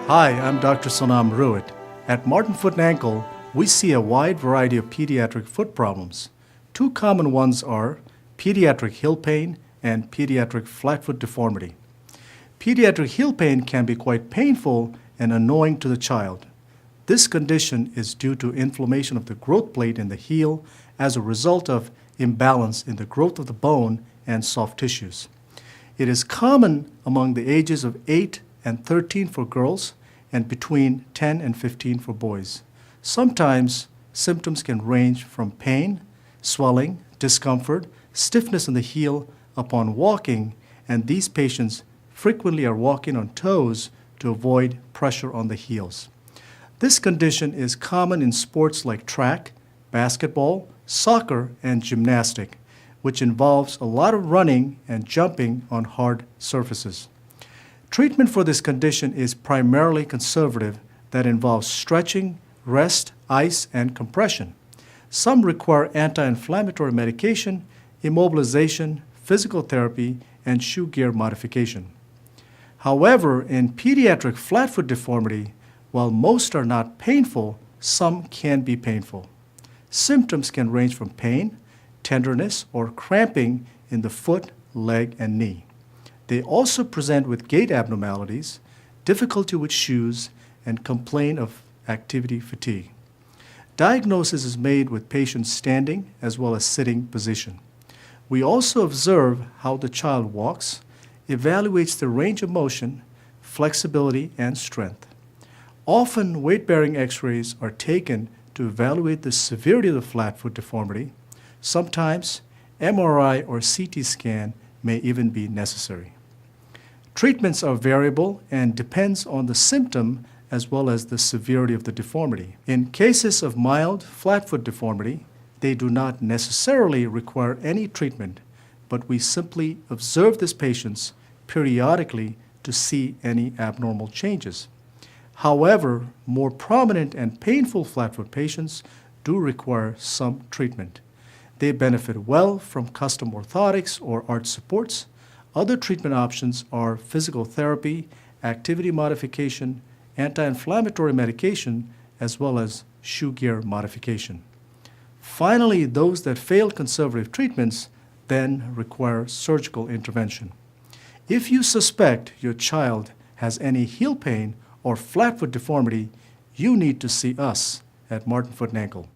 Hi, I'm Dr. Sonam Ruit. At Martin Foot and Ankle, we see a wide variety of pediatric foot problems. Two common ones are pediatric heel pain and pediatric flat foot deformity. Pediatric heel pain can be quite painful and annoying to the child. This condition is due to inflammation of the growth plate in the heel as a result of imbalance in the growth of the bone and soft tissues. It is common among the ages of 8 and 13 for girls and between 10 and 15 for boys. Sometimes symptoms can range from pain, swelling, discomfort, stiffness in the heel upon walking, and these patients frequently are walking on toes to avoid pressure on the heels. This condition is common in sports like track, basketball, soccer, and gymnastics, which involves a lot of running and jumping on hard surfaces. Treatment for this condition is primarily conservative that involves stretching, rest, ice, and compression. Some require anti-inflammatory medication, immobilization, physical therapy, and shoe gear modification. However, in pediatric flat foot deformity, while most are not painful, some can be painful. Symptoms can range from pain, tenderness, or cramping in the foot, leg, and knee. They also present with gait abnormalities, difficulty with shoes, and complain of activity fatigue. Diagnosis is made with patients standing as well as sitting position. We also observe how the child walks, evaluates the range of motion, flexibility, and strength. Often, weight-bearing x-rays are taken to evaluate the severity of the flat foot deformity. Sometimes, MRI or CT scan may even be necessary. Treatments are variable and depends on the symptom as well as the severity of the deformity. In cases of mild flat foot deformity, they do not necessarily require any treatment, but we simply observe these patients periodically to see any abnormal changes. However, more prominent and painful flat foot patients do require some treatment. They benefit well from custom orthotics or arch supports. Other treatment options are physical therapy, activity modification, anti-inflammatory medication, as well as shoe gear modification. Finally, those that fail conservative treatments then require surgical intervention. If you suspect your child has any heel pain or flat foot deformity, you need to see us at Martin Foot and Ankle.